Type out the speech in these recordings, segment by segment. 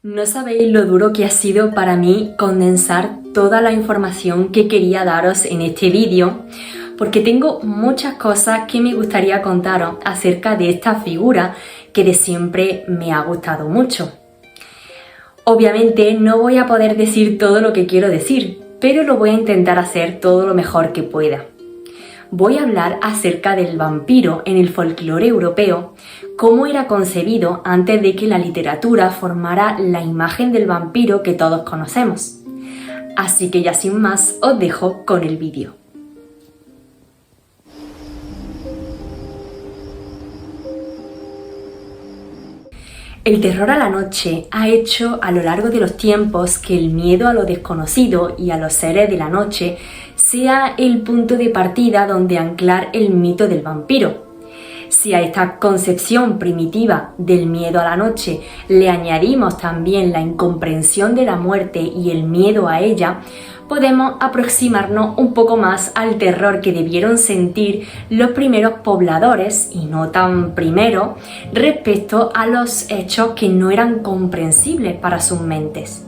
No sabéis lo duro que ha sido para mí condensar toda la información que quería daros en este vídeo, porque tengo muchas cosas que me gustaría contaros acerca de esta figura que de siempre me ha gustado mucho. Obviamente no voy a poder decir todo lo que quiero decir, pero lo voy a intentar hacer todo lo mejor que pueda. Voy a hablar acerca del vampiro en el folclore europeo, cómo era concebido antes de que la literatura formara la imagen del vampiro que todos conocemos. Así que ya sin más os dejo con el vídeo. El terror a la noche ha hecho a lo largo de los tiempos que el miedo a lo desconocido y a los seres de la noche sea el punto de partida donde anclar el mito del vampiro. Si a esta concepción primitiva del miedo a la noche le añadimos también la incomprensión de la muerte y el miedo a ella, podemos aproximarnos un poco más al terror que debieron sentir los primeros pobladores, y no tan primeros, respecto a los hechos que no eran comprensibles para sus mentes.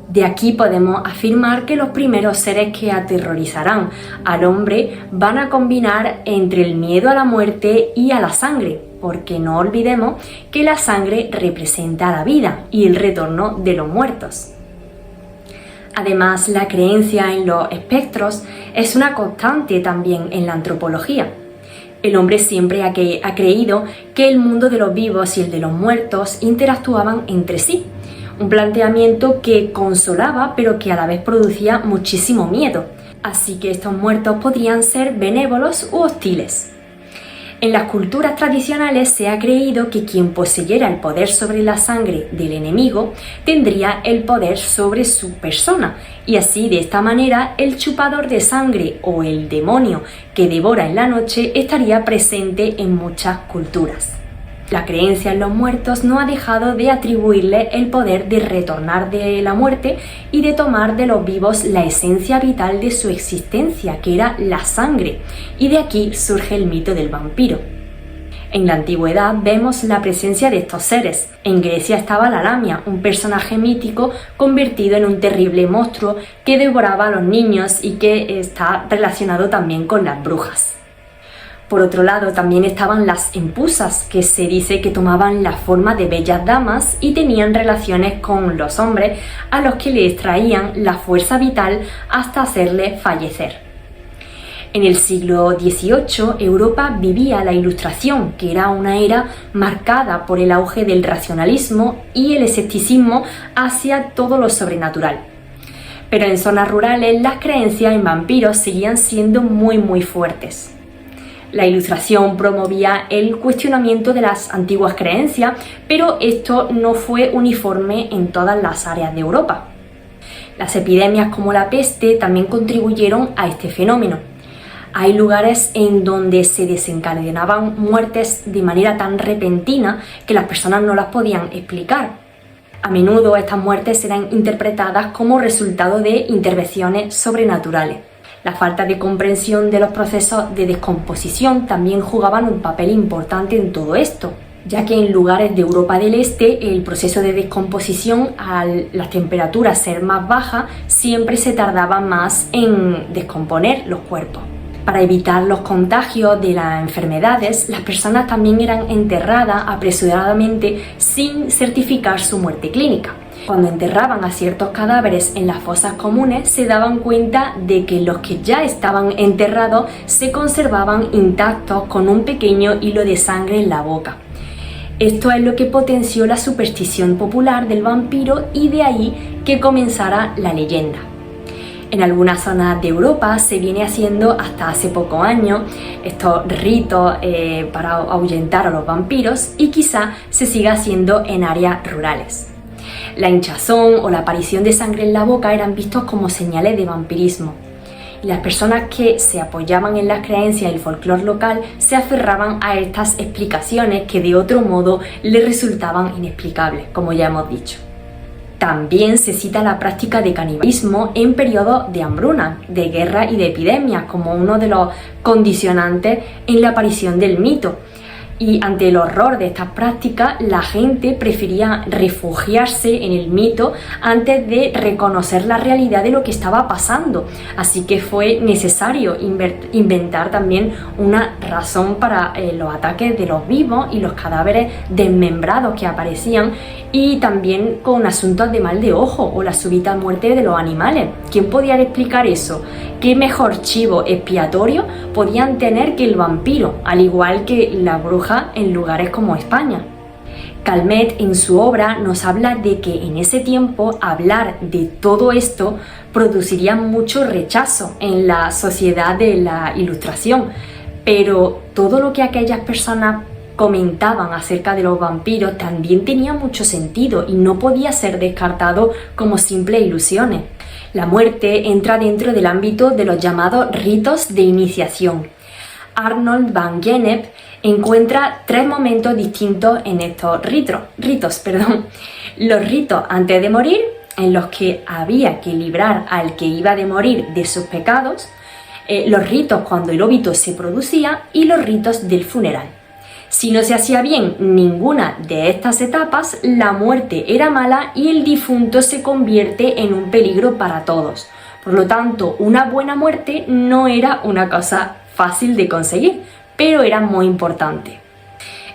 De aquí podemos afirmar que los primeros seres que aterrorizarán al hombre van a combinar entre el miedo a la muerte y a la sangre, porque no olvidemos que la sangre representa la vida y el retorno de los muertos. Además, la creencia en los espectros es una constante también en la antropología. El hombre siempre ha creído que el mundo de los vivos y el de los muertos interactuaban entre sí. Un planteamiento que consolaba, pero que a la vez producía muchísimo miedo. Así que estos muertos podrían ser benévolos u hostiles. En las culturas tradicionales se ha creído que quien poseyera el poder sobre la sangre del enemigo tendría el poder sobre su persona, y así de esta manera el chupador de sangre o el demonio que devora en la noche estaría presente en muchas culturas. La creencia en los muertos no ha dejado de atribuirle el poder de retornar de la muerte y de tomar de los vivos la esencia vital de su existencia, que era la sangre, y de aquí surge el mito del vampiro. En la antigüedad vemos la presencia de estos seres. En Grecia estaba la Lamia, un personaje mítico convertido en un terrible monstruo que devoraba a los niños y que está relacionado también con las brujas. Por otro lado, también estaban las empusas, que se dice que tomaban la forma de bellas damas y tenían relaciones con los hombres a los que le extraían la fuerza vital hasta hacerle fallecer. En el siglo XVIII, Europa vivía la Ilustración, que era una era marcada por el auge del racionalismo y el escepticismo hacia todo lo sobrenatural. Pero en zonas rurales las creencias en vampiros seguían siendo muy fuertes. La Ilustración promovía el cuestionamiento de las antiguas creencias, pero esto no fue uniforme en todas las áreas de Europa. Las epidemias como la peste también contribuyeron a este fenómeno. Hay lugares en donde se desencadenaban muertes de manera tan repentina que las personas no las podían explicar. A menudo estas muertes eran interpretadas como resultado de intervenciones sobrenaturales. La falta de comprensión de los procesos de descomposición también jugaban un papel importante en todo esto, ya que en lugares de Europa del Este el proceso de descomposición, al las temperaturas ser más bajas, siempre se tardaba más en descomponer los cuerpos. Para evitar los contagios de las enfermedades, las personas también eran enterradas apresuradamente sin certificar su muerte clínica. Cuando enterraban a ciertos cadáveres en las fosas comunes, se daban cuenta de que los que ya estaban enterrados se conservaban intactos con un pequeño hilo de sangre en la boca. Esto es lo que potenció la superstición popular del vampiro y de ahí que comenzara la leyenda. En algunas zonas de Europa se viene haciendo hasta hace pocos años estos ritos para ahuyentar a los vampiros, y quizá se siga haciendo en áreas rurales. La hinchazón o la aparición de sangre en la boca eran vistos como señales de vampirismo, y las personas que se apoyaban en las creencias y el folclore local se aferraban a estas explicaciones que de otro modo les resultaban inexplicables, como ya hemos dicho. También se cita la práctica de canibalismo en periodos de hambruna, de guerra y de epidemias como uno de los condicionantes en la aparición del mito. Y ante el horror de estas prácticas, la gente prefería refugiarse en el mito antes de reconocer la realidad de lo que estaba pasando. Así que fue necesario inventar también una razón para los ataques de los vivos y los cadáveres desmembrados que aparecían, y también con asuntos de mal de ojo o la súbita muerte de los animales. ¿Quién podía explicar eso? ¿Qué mejor chivo expiatorio podían tener que el vampiro, al igual que la bruja en lugares como España? Calmet en su obra nos habla de que en ese tiempo hablar de todo esto produciría mucho rechazo en la sociedad de la Ilustración, pero todo lo que aquellas personas comentaban acerca de los vampiros también tenía mucho sentido y no podía ser descartado como simples ilusiones. La muerte entra dentro del ámbito de los llamados ritos de iniciación. Arnold van Gennep encuentra 3 momentos distintos en estos ritos. Los ritos antes de morir, en los que había que librar al que iba de morir de sus pecados, los ritos cuando el óbito se producía y los ritos del funeral. Si no se hacía bien ninguna de estas etapas, la muerte era mala y el difunto se convierte en un peligro para todos. Por lo tanto, una buena muerte no era una cosa fácil de conseguir, pero era muy importante.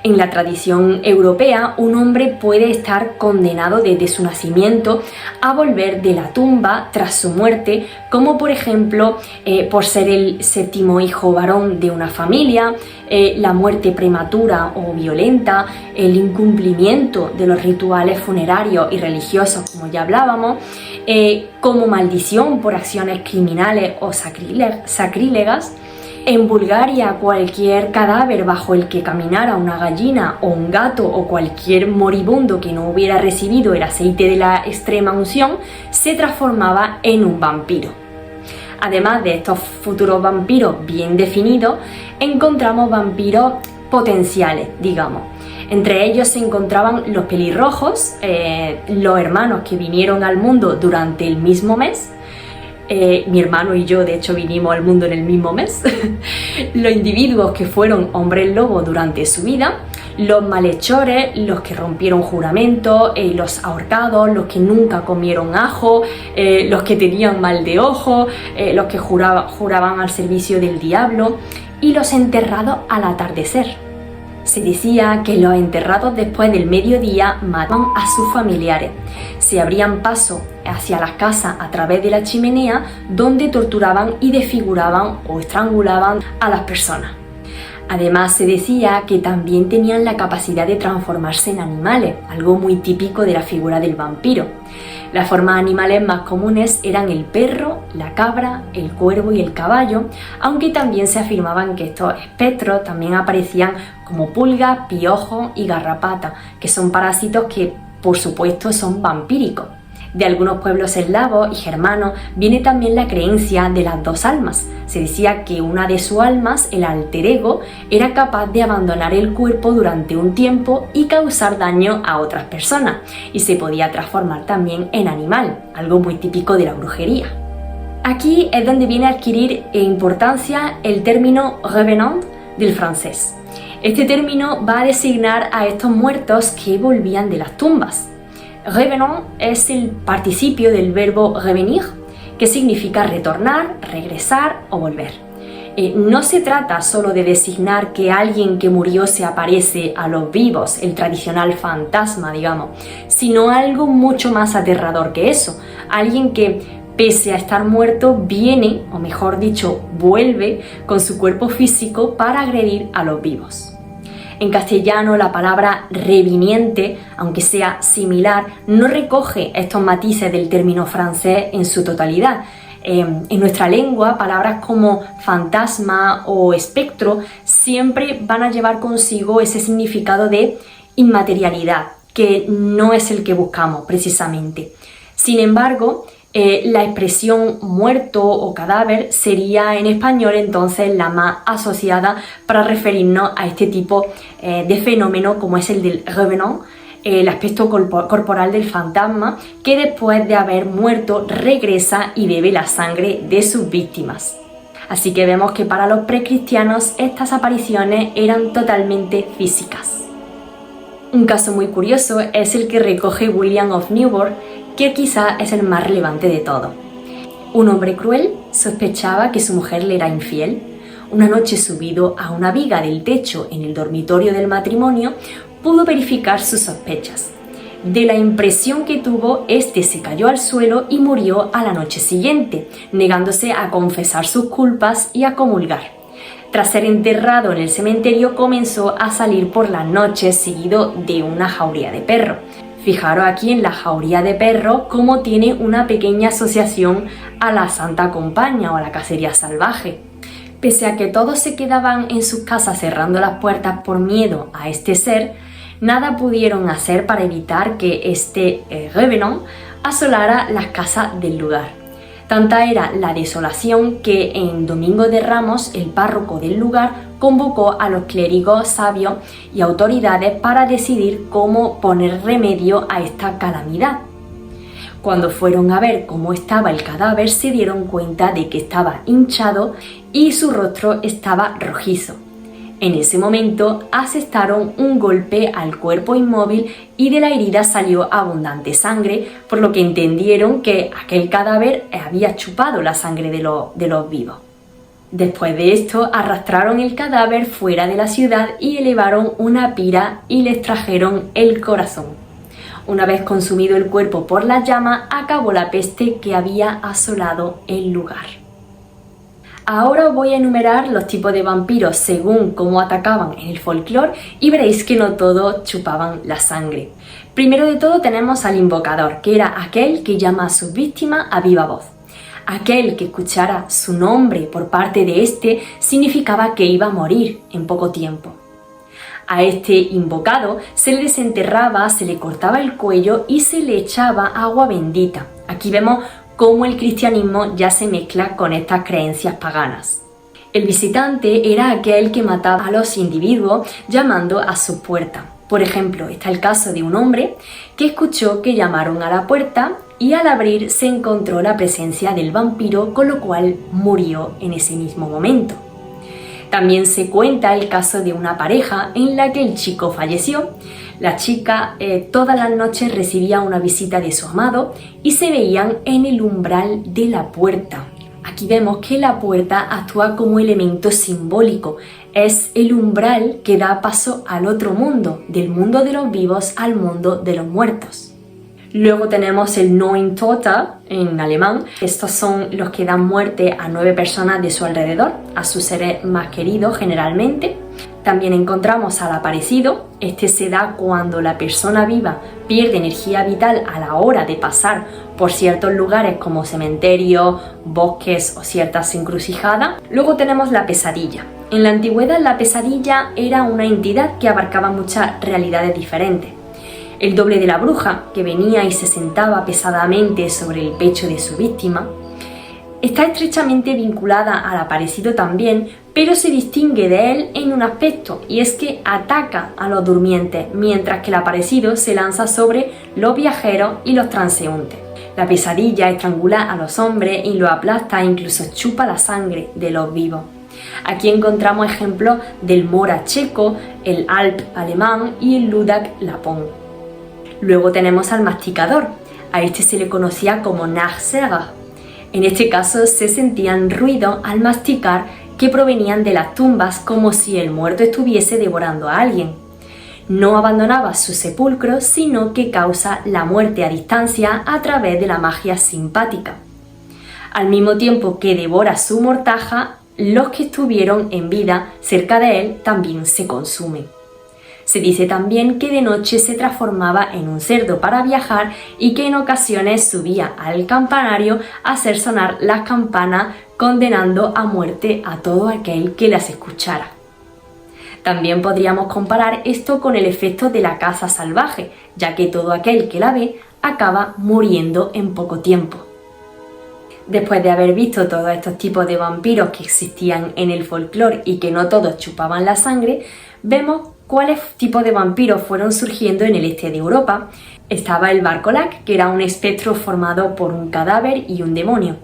En la tradición europea, un hombre puede estar condenado desde su nacimiento a volver de la tumba tras su muerte, como por ejemplo por ser el 7º hijo varón de una familia, la muerte prematura o violenta, el incumplimiento de los rituales funerarios y religiosos, como ya hablábamos, como maldición por acciones criminales o sacrílegas. En Bulgaria, cualquier cadáver bajo el que caminara una gallina o un gato o cualquier moribundo que no hubiera recibido el aceite de la extrema unción se transformaba en un vampiro. Además de estos futuros vampiros bien definidos, encontramos vampiros potenciales, digamos. Entre ellos se encontraban los pelirrojos, los hermanos que vinieron al mundo durante el mismo mes. Mi hermano y yo de hecho vinimos al mundo en el mismo mes. Los individuos que fueron hombres lobo durante su vida, los malhechores, los que rompieron juramento, los ahorcados, los que nunca comieron ajo, los que tenían mal de ojo, los que juraban al servicio del diablo, y los enterrados al atardecer. Se decía que los enterrados después del mediodía mataban a sus familiares. Se abrían paso hacia las casas a través de la chimenea, donde torturaban y desfiguraban o estrangulaban a las personas. Además, se decía que también tenían la capacidad de transformarse en animales, algo muy típico de la figura del vampiro. Las formas animales más comunes eran el perro, la cabra, el cuervo y el caballo, aunque también se afirmaban que estos espectros también aparecían como pulgas, piojos y garrapatas, que son parásitos que, por supuesto, son vampíricos. De algunos pueblos eslavos y germanos viene también la creencia de las 2 almas. Se decía que una de sus almas, el alter ego, era capaz de abandonar el cuerpo durante un tiempo y causar daño a otras personas, y se podía transformar también en animal, algo muy típico de la brujería. Aquí es donde viene a adquirir importancia el término revenant del francés. Este término va a designar a estos muertos que volvían de las tumbas. Revenant es el participio del verbo revenir, que significa retornar, regresar o volver. No se trata solo de designar que alguien que murió se aparece a los vivos, el tradicional fantasma, digamos, sino algo mucho más aterrador que eso. Alguien que, pese a estar muerto, viene, o mejor dicho, vuelve con su cuerpo físico para agredir a los vivos. En castellano, la palabra reviniente, aunque sea similar, no recoge estos matices del término francés en su totalidad. En nuestra lengua, palabras como fantasma o espectro siempre van a llevar consigo ese significado de inmaterialidad, que no es el que buscamos precisamente. Sin embargo, la expresión muerto o cadáver sería en español entonces la más asociada para referirnos a este tipo de fenómeno, como es el del revenant, el aspecto corporal del fantasma que después de haber muerto regresa y bebe la sangre de sus víctimas. Así que vemos que para los precristianos estas apariciones eran totalmente físicas. Un caso muy curioso es el que recoge William of Newburgh, que quizá es el más relevante de todos. Un hombre cruel sospechaba que su mujer le era infiel. Una noche, subido a una viga del techo en el dormitorio del matrimonio, pudo verificar sus sospechas. De la impresión que tuvo, este se cayó al suelo y murió a la noche siguiente, negándose a confesar sus culpas y a comulgar. Tras ser enterrado en el cementerio, comenzó a salir por las noches seguido de una jauría de perro. Fijaros aquí en la jauría de perro cómo tiene una pequeña asociación a la Santa Compaña o a la cacería salvaje. Pese a que todos se quedaban en sus casas cerrando las puertas por miedo a este ser, nada pudieron hacer para evitar que este Revenant asolara las casas del lugar. Tanta era la desolación que en Domingo de Ramos el párroco del lugar convocó a los clérigos sabios y autoridades para decidir cómo poner remedio a esta calamidad. Cuando fueron a ver cómo estaba el cadáver, se dieron cuenta de que estaba hinchado y su rostro estaba rojizo. En ese momento asestaron un golpe al cuerpo inmóvil y de la herida salió abundante sangre, por lo que entendieron que aquel cadáver había chupado la sangre de los vivos. Después de esto, arrastraron el cadáver fuera de la ciudad y elevaron una pira y le extrajeron el corazón. Una vez consumido el cuerpo por las llamas, acabó la peste que había asolado el lugar. Ahora os voy a enumerar los tipos de vampiros según cómo atacaban en el folclore y veréis que no todos chupaban la sangre. Primero de todo tenemos al invocador, que era aquel que llama a sus víctimas a viva voz. Aquel que escuchara su nombre por parte de éste significaba que iba a morir en poco tiempo. A este invocado se le desenterraba, se le cortaba el cuello y se le echaba agua bendita. Aquí vemos cómo el cristianismo ya se mezcla con estas creencias paganas. El visitante era aquel que mataba a los individuos llamando a su puerta. Por ejemplo, está el caso de un hombre que escuchó que llamaron a la puerta y al abrir se encontró la presencia del vampiro, con lo cual murió en ese mismo momento. También se cuenta el caso de una pareja en la que el chico falleció. La chica todas las noches recibía una visita de su amado y se veían en el umbral de la puerta. Aquí vemos que la puerta actúa como elemento simbólico. Es el umbral que da paso al otro mundo, del mundo de los vivos al mundo de los muertos. Luego tenemos el Neun Tote en alemán. Estos son los que dan muerte a 9 personas de su alrededor, a sus seres más queridos generalmente. También encontramos al aparecido. Este se da cuando la persona viva pierde energía vital a la hora de pasar por ciertos lugares como cementerios, bosques o ciertas encrucijadas. Luego tenemos la pesadilla. En la antigüedad la pesadilla era una entidad que abarcaba muchas realidades diferentes. El doble de la bruja, que venía y se sentaba pesadamente sobre el pecho de su víctima, está estrechamente vinculada al aparecido también, pero se distingue de él en un aspecto, y es que ataca a los durmientes, mientras que el aparecido se lanza sobre los viajeros y los transeúntes. La pesadilla estrangula a los hombres y los aplasta e incluso chupa la sangre de los vivos. Aquí encontramos ejemplos del Mora checo, el Alp alemán y el Ludak lapón. Luego tenemos al masticador. A este se le conocía como Nachseher. En este caso se sentían ruidos al masticar que provenían de las tumbas, como si el muerto estuviese devorando a alguien. No abandonaba su sepulcro, sino que causa la muerte a distancia a través de la magia simpática. Al mismo tiempo que devora su mortaja, los que estuvieron en vida cerca de él también se consumen. Se dice también que de noche se transformaba en un cerdo para viajar y que en ocasiones subía al campanario a hacer sonar las campanas, condenando a muerte a todo aquel que las escuchara. También podríamos comparar esto con el efecto de la caza salvaje, ya que todo aquel que la ve acaba muriendo en poco tiempo. Después de haber visto todos estos tipos de vampiros que existían en el folclore y que no todos chupaban la sangre, vemos cuáles tipos de vampiros fueron surgiendo en el este de Europa. Estaba el Varkolak, que era un espectro formado por un cadáver y un demonio.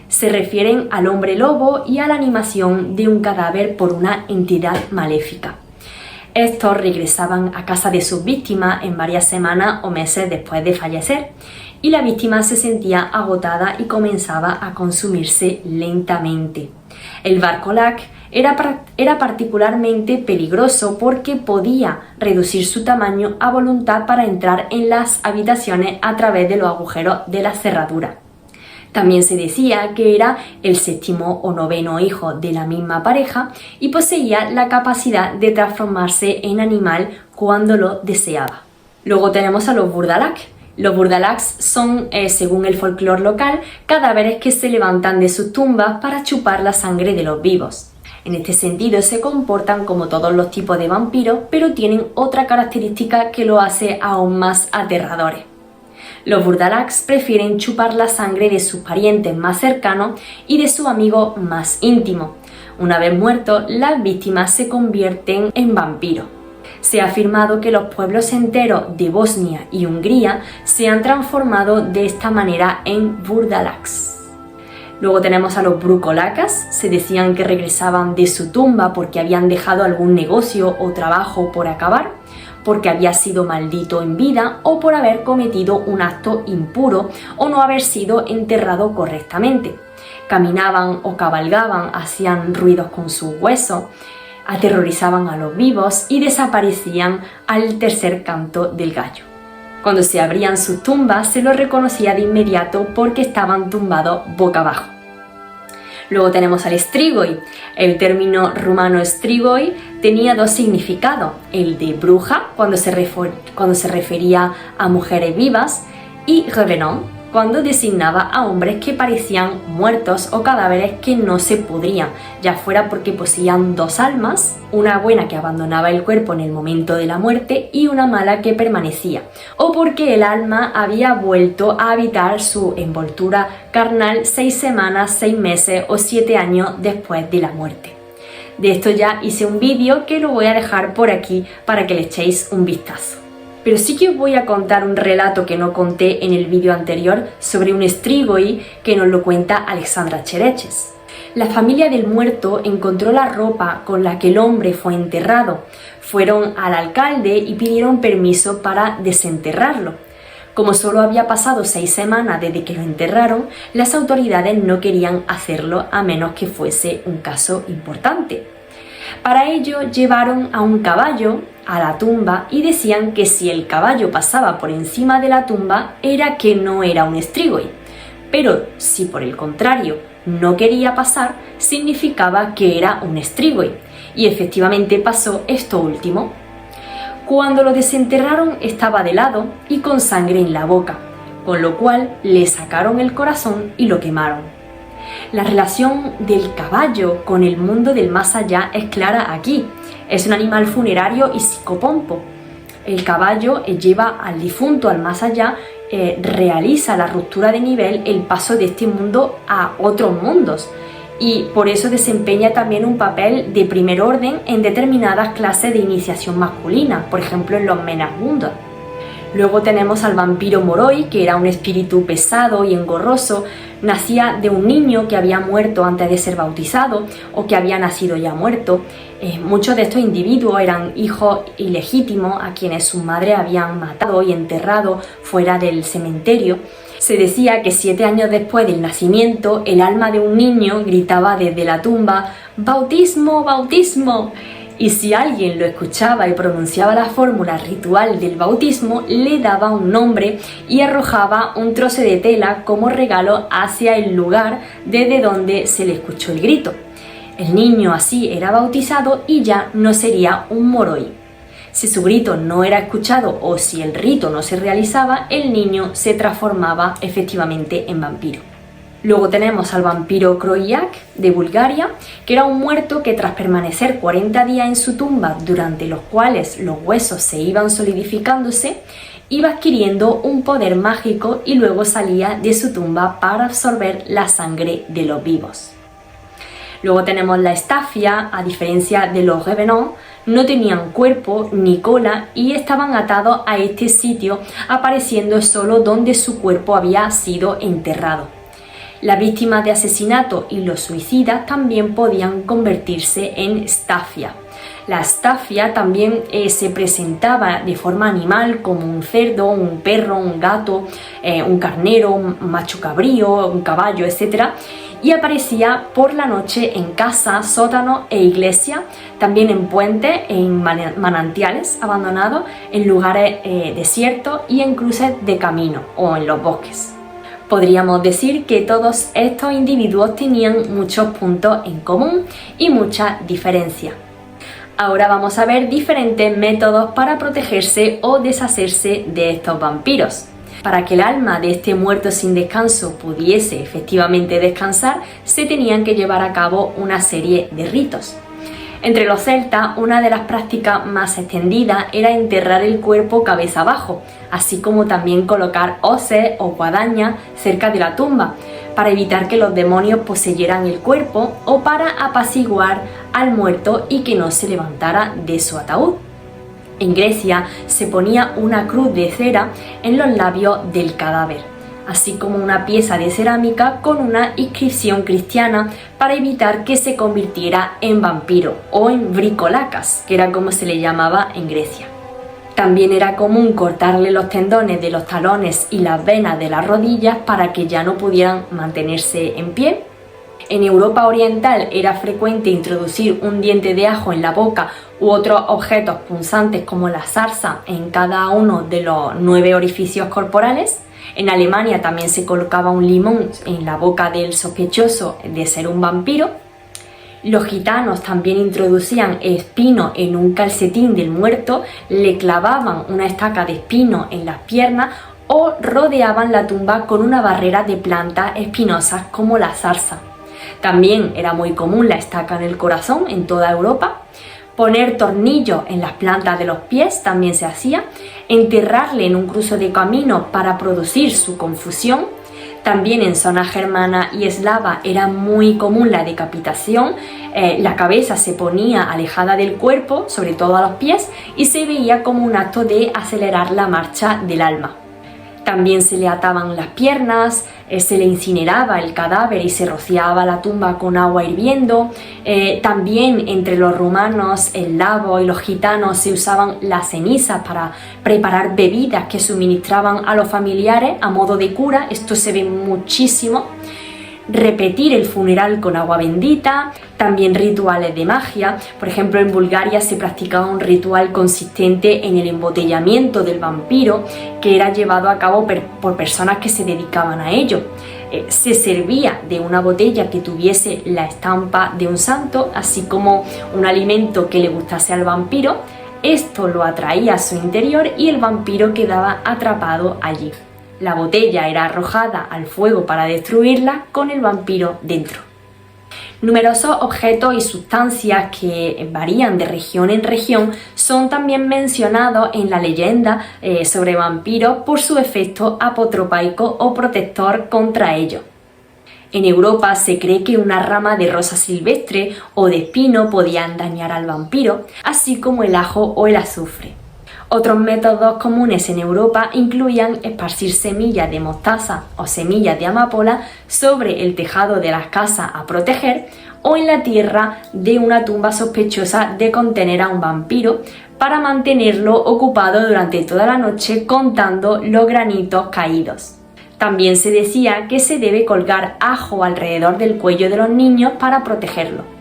Se refieren al hombre lobo y a la animación de un cadáver por una entidad maléfica. Estos regresaban a casa de sus víctimas en varias semanas o meses después de fallecer, y la víctima se sentía agotada y comenzaba a consumirse lentamente. El Barcolac era particularmente peligroso porque podía reducir su tamaño a voluntad para entrar en las habitaciones a través de los agujeros de la cerradura. También se decía que era el 7º o 9º hijo de la misma pareja y poseía la capacidad de transformarse en animal cuando lo deseaba. Luego tenemos a los Burdalac. Los Burdalacs son, según el folclore local, cadáveres que se levantan de sus tumbas para chupar la sangre de los vivos. En este sentido se comportan como todos los tipos de vampiros, pero tienen otra característica que lo hace aún más aterradores. Los Burdalacs prefieren chupar la sangre de sus parientes más cercanos y de sus amigos más íntimos. Una vez muertos, las víctimas se convierten en vampiros. Se ha afirmado que los pueblos enteros de Bosnia y Hungría se han transformado de esta manera en Burdalacs. Luego tenemos a los Brucolacas. Se decían que regresaban de su tumba porque habían dejado algún negocio o trabajo por acabar, porque había sido maldito en vida o por haber cometido un acto impuro o no haber sido enterrado correctamente. Caminaban o cabalgaban, hacían ruidos con sus huesos, aterrorizaban a los vivos y desaparecían al tercer canto del gallo. Cuando se abrían sus tumbas se los reconocía de inmediato porque estaban tumbados boca abajo. Luego tenemos al Strigoi. El término rumano Strigoi tenía dos significados: el de bruja, cuando se refería a mujeres vivas, y revenant, cuando designaba a hombres que parecían muertos o cadáveres que no se pudrían, ya fuera porque poseían dos almas, una buena que abandonaba el cuerpo en el momento de la muerte y una mala que permanecía, o porque el alma había vuelto a habitar su envoltura carnal 6 semanas, 6 meses o 7 años después de la muerte. De esto ya hice un vídeo que lo voy a dejar por aquí para que le echéis un vistazo. Pero sí que os voy a contar un relato que no conté en el vídeo anterior sobre un Strigoi que nos lo cuenta Alexandra Chereches. La familia del muerto encontró la ropa con la que el hombre fue enterrado. Fueron al alcalde y pidieron permiso para desenterrarlo. Como solo había pasado 6 semanas desde que lo enterraron, las autoridades no querían hacerlo a menos que fuese un caso importante. Para ello llevaron a un caballo a la tumba y decían que si el caballo pasaba por encima de la tumba era que no era un Strigoi, pero si por el contrario no quería pasar, significaba que era un Strigoi, y efectivamente pasó esto último. Cuando lo desenterraron estaba de lado y con sangre en la boca, con lo cual le sacaron el corazón y lo quemaron. La relación del caballo con el mundo del más allá es clara aquí. Es un animal funerario y psicopompo. El caballo lleva al difunto al más allá, realiza la ruptura de nivel, el paso de este mundo a otros mundos, y por eso desempeña también un papel de primer orden en determinadas clases de iniciación masculina, por ejemplo en los Menasmundos. Luego tenemos al vampiro Moroi, que era un espíritu pesado y engorroso. Nacía de un niño que había muerto antes de ser bautizado o que había nacido ya muerto. Muchos de estos individuos eran hijos ilegítimos a quienes sus madres habían matado y enterrado fuera del cementerio. Se decía que 7 años después del nacimiento, el alma de un niño gritaba desde la tumba: ¡Bautismo, bautismo! Y si alguien lo escuchaba y pronunciaba la fórmula ritual del bautismo, le daba un nombre y arrojaba un trozo de tela como regalo hacia el lugar desde donde se le escuchó el grito. El niño así era bautizado y ya no sería un moroi. Si su grito no era escuchado o si el rito no se realizaba, el niño se transformaba efectivamente en vampiro. Luego tenemos al vampiro Kroiak de Bulgaria, que era un muerto que tras permanecer 40 días en su tumba, durante los cuales los huesos se iban solidificándose, iba adquiriendo un poder mágico y luego salía de su tumba para absorber la sangre de los vivos. Luego tenemos la Stafia. A diferencia de los Revenants, no tenían cuerpo ni cola y estaban atados a este sitio, apareciendo solo donde su cuerpo había sido enterrado. Las víctimas de asesinato y los suicidas también podían convertirse en staffia. La staffia también se presentaba de forma animal, como un cerdo, un perro, un gato, un carnero, un macho cabrío, un caballo, etc. Y aparecía por la noche en casas, sótanos e iglesias, también en puentes, en manantiales abandonados, en lugares desiertos y en cruces de camino o en los bosques. Podríamos decir que todos estos individuos tenían muchos puntos en común y muchas diferencias. Ahora vamos a ver diferentes métodos para protegerse o deshacerse de estos vampiros. Para que el alma de este muerto sin descanso pudiese efectivamente descansar, se tenían que llevar a cabo una serie de ritos. Entre los celtas, una de las prácticas más extendidas era enterrar el cuerpo cabeza abajo, así como también colocar hoces o guadañas cerca de la tumba, para evitar que los demonios poseyeran el cuerpo o para apaciguar al muerto y que no se levantara de su ataúd. En Grecia se ponía una cruz de cera en los labios del cadáver, así como una pieza de cerámica con una inscripción cristiana para evitar que se convirtiera en vampiro o en bricolacas, que era como se le llamaba en Grecia. También era común cortarle los tendones de los talones y las venas de las rodillas para que ya no pudieran mantenerse en pie. En Europa Oriental era frecuente introducir un diente de ajo en la boca u otros objetos punzantes como la zarza en cada uno de los 9 orificios corporales. En Alemania también se colocaba un limón en la boca del sospechoso de ser un vampiro. Los gitanos también introducían espino en un calcetín del muerto, le clavaban una estaca de espino en las piernas o rodeaban la tumba con una barrera de plantas espinosas como la zarza. También era muy común la estaca en el corazón en toda Europa. Poner tornillos en las plantas de los pies también se hacía. Enterrarle en un cruce de camino para producir su confusión. También en zonas germana y eslava era muy común la decapitación. La cabeza se ponía alejada del cuerpo, sobre todo a los pies, y se veía como un acto de acelerar la marcha del alma. También se le ataban las piernas, se le incineraba el cadáver y se rociaba la tumba con agua hirviendo. También entre los rumanos, eslavos y los gitanos se usaban las cenizas para preparar bebidas que suministraban a los familiares a modo de cura. Esto se ve muchísimo. Repetir el funeral con agua bendita, también rituales de magia. Por ejemplo, en Bulgaria se practicaba un ritual consistente en el embotellamiento del vampiro, que era llevado a cabo por personas que se dedicaban a ello. Se servía de una botella que tuviese la estampa de un santo, así como un alimento que le gustase al vampiro. Esto lo atraía a su interior y el vampiro quedaba atrapado allí. La botella era arrojada al fuego para destruirla con el vampiro dentro. Numerosos objetos y sustancias que varían de región en región son también mencionados en la leyenda sobre vampiros por su efecto apotropaico o protector contra ellos. En Europa se cree que una rama de rosa silvestre o de espino podían dañar al vampiro, así como el ajo o el azufre. Otros métodos comunes en Europa incluían esparcir semillas de mostaza o semillas de amapola sobre el tejado de las casas a proteger o en la tierra de una tumba sospechosa de contener a un vampiro para mantenerlo ocupado durante toda la noche contando los granitos caídos. También se decía que se debe colgar ajo alrededor del cuello de los niños para protegerlo.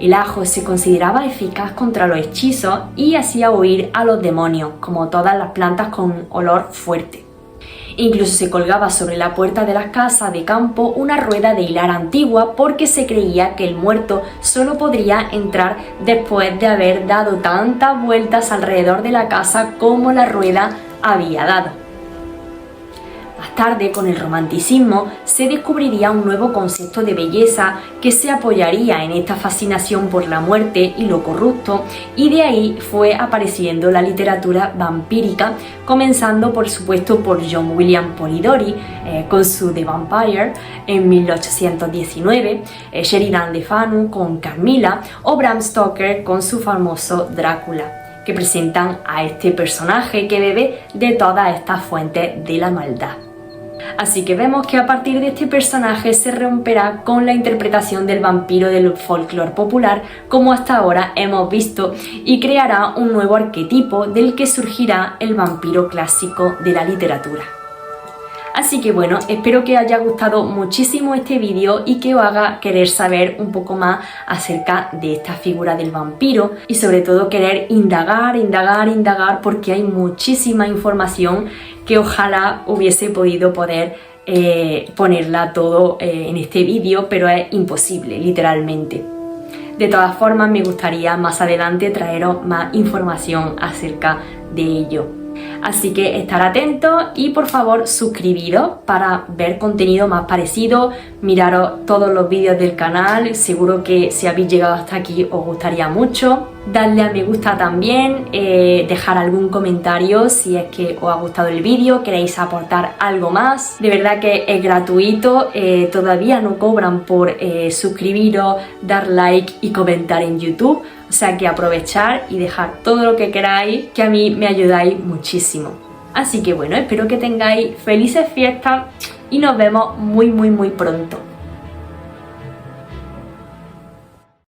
El ajo se consideraba eficaz contra los hechizos y hacía huir a los demonios, como todas las plantas con olor fuerte. Incluso se colgaba sobre la puerta de las casas de campo una rueda de hilar antigua porque se creía que el muerto solo podría entrar después de haber dado tantas vueltas alrededor de la casa como la rueda había dado. Más tarde, con el romanticismo, se descubriría un nuevo concepto de belleza que se apoyaría en esta fascinación por la muerte y lo corrupto, y de ahí fue apareciendo la literatura vampírica, comenzando por supuesto por John William Polidori con su The Vampire en 1819, Sheridan Le Fanu con Carmilla o Bram Stoker con su famoso Drácula, que presentan a este personaje que bebe de todas estas fuentes de la maldad. Así que vemos que a partir de este personaje se romperá con la interpretación del vampiro del folclore popular como hasta ahora hemos visto y creará un nuevo arquetipo del que surgirá el vampiro clásico de la literatura. Así que bueno, espero que os haya gustado muchísimo este vídeo y que os haga querer saber un poco más acerca de esta figura del vampiro y sobre todo querer indagar porque hay muchísima información que ojalá hubiese podido ponerla todo en este vídeo, pero es imposible, literalmente. De todas formas, me gustaría más adelante traeros más información acerca de ello. Así que estar atentos y por favor suscribiros para ver contenido más parecido, miraros todos los vídeos del canal, seguro que si habéis llegado hasta aquí os gustaría mucho. Darle a me gusta también, dejar algún comentario si es que os ha gustado el vídeo, queréis aportar algo más. De verdad que es gratuito, todavía no cobran por suscribiros, dar like y comentar en YouTube. O sea que aprovechar y dejar todo lo que queráis, que a mí me ayudáis muchísimo. Así que bueno, espero que tengáis felices fiestas y nos vemos muy pronto.